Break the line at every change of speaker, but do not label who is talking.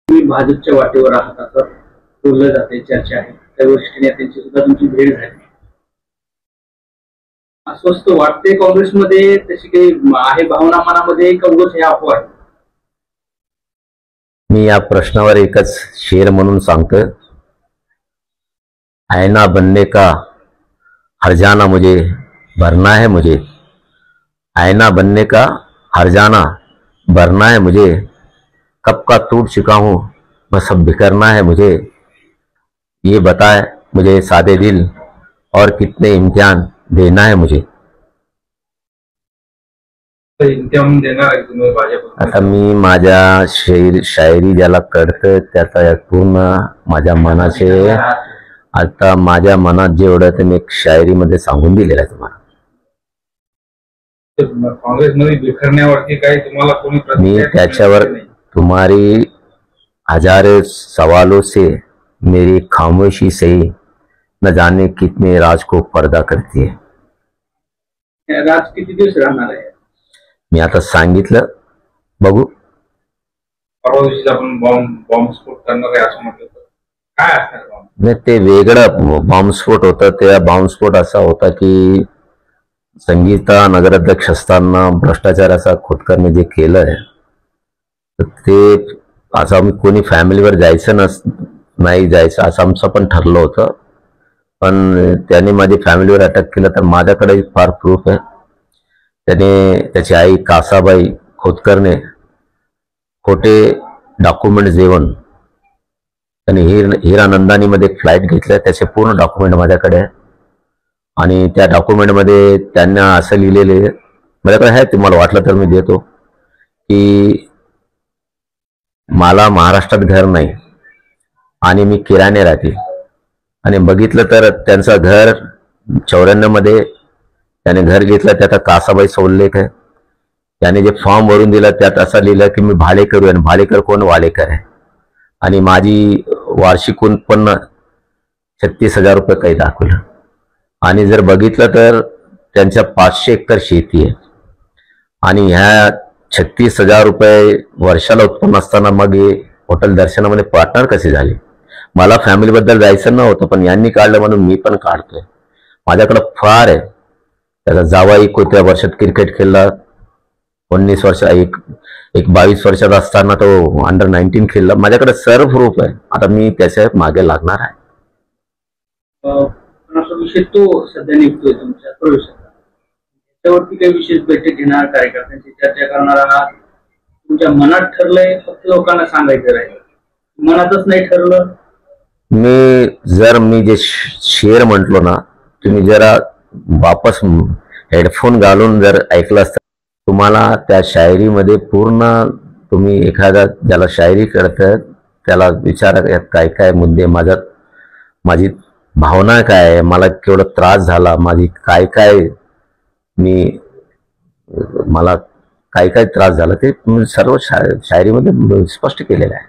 तुम्ही भाजपच्या वाटेवर आहात असं बोललं जाते, चर्चा आहे. त्या वरिष्ठ नेत्यांची सुद्धा तुमची भेट झाली. अस्वस्थ वाटते काँग्रेसमध्ये, तशी काही आहे भावना मनामध्ये का उगाच हे अफवा आहे?
मी या प्रश्नावर एकच शेर म्हणून सांगतो, आईना बनने का हर जाना मुझे भरना है मुझे, आईना बनने का हर जाना भरना है मुझे, कब का टूट चुका हूँ बस अब बिखरना है मुझे, ये बताए मुझे सादे दिल और कितने इम्तिहान देना है मुझे. आता मी माझ्या शायरी ज्याला कळतं त्याचा पूर्ण माझ्या मनाचे, आता माझ्या मनात जेवढं ते मी एक शायरीमध्ये सांगून दिलेलं आहे तुम्हाला.
काँग्रेसमध्ये बिखरण्यावरती काय तुम्हाला कोणी
मी त्याच्यावर तुम्हारी हजारों सवालों से मेरी खामोशी से न जाने कितने राज को पर्दा करती है.
राज किती दिवस राहणार आहे?
मी आता सांगितलं, बघू.
परवा दिवशी आपण बॉम्बस्फोट करणार आहे असं म्हटलं तर काय असणार?
नाही, ते वेगळं बॉम्बस्फोट होता. त्या बॉम्बस्फोट असा होता की संगीता नगराध्यक्ष असताना भ्रष्टाचाराचा खोतकरने जे केलंय ते असं आम्ही कोणी फॅमिलीवर जायचं नाही जायचं असं आमचं पण ठरलं होतं. पण त्यांनी माझी फॅमिलीवर अटॅक केलं. तर माझ्याकडे फार प्रूफ आहे. त्याने त्याची आई कासाबाई खोतकरने खोटे डॉक्युमेंट देऊन त्यांनी हिरानंदानीमध्ये फ्लाईट घेतल्या. त्याचे पूर्ण डॉक्युमेंट माझ्याकडे आहे. आणि त्या डॉक्युमेंटमध्ये त्यांना असं लिहिलेले, माझ्याकडे आहे, तुम्हाला वाटलं तर मी देतो, की मला महाराष्ट्रात घर नाही आणि मी किराणे राहते. आणि बघितलं तर त्यांचं घर 94 मध्ये त्याने घर घेतलं. त्याचा कासाबाईचा उल्लेख आहे. त्याने जे फॉर्म भरून दिला त्यात असं लिहिलं की मी भाडेकरू आहे. आणि भाडेकर कोण? वाडेकर आहे. आणि माझी वार्षिक उत्पन्न 36,000 रुपये काही दाखवलं. आणि जर बघितलं तर त्यांच्या 500 एकर शेती आहे. आणि ह्या 36,000 रुपये वर्षाला उत्पन्न असताना मग हे हॉटेल दर्शनामध्ये पार्टनर कसे झाले? मला फॅमिलीबद्दल जायचं नव्हतं, पण यांनी काढलं म्हणून मी पण काढतोय. माझ्याकडं फार आहे. त्याचा जावाई कोणत्या वर्षात क्रिकेट खेळला, 19 वर्ष, एक 22 वर्षाचा असताना तो अंडर-19 खेळला. माझ्याकडे सर्व प्रूफ आहे. आता मी त्याच्या मागे लागणार आहे.
विषय तो सध्या निघतोय तुमच्या प्रवेशाचा, त्याच्यावरती काही विशेष बैठक घेणार, कार्यकर्त्यांची चर्चा करणार आहात? तुमच्या मनात ठरलंय, फक्त लोकांना सांगायचं राहील? मनातच नाही ठरलं?
मी जे शेर म्हटलो ना, तुम्ही जरा वापस हेडफोन घालून जर ऐकलं असतं, तुम्हाला त्या शायरीमध्ये पूर्ण, तुम्ही एखादा ज्याला शायरी करतात त्याला विचारा काय काय मुद्दे, माझी भावना काय आहे, मला केवढा त्रास झाला, माझी काय मला काय त्रास झाला, ते सर्व शायरीमध्ये स्पष्ट केलेलं आहे.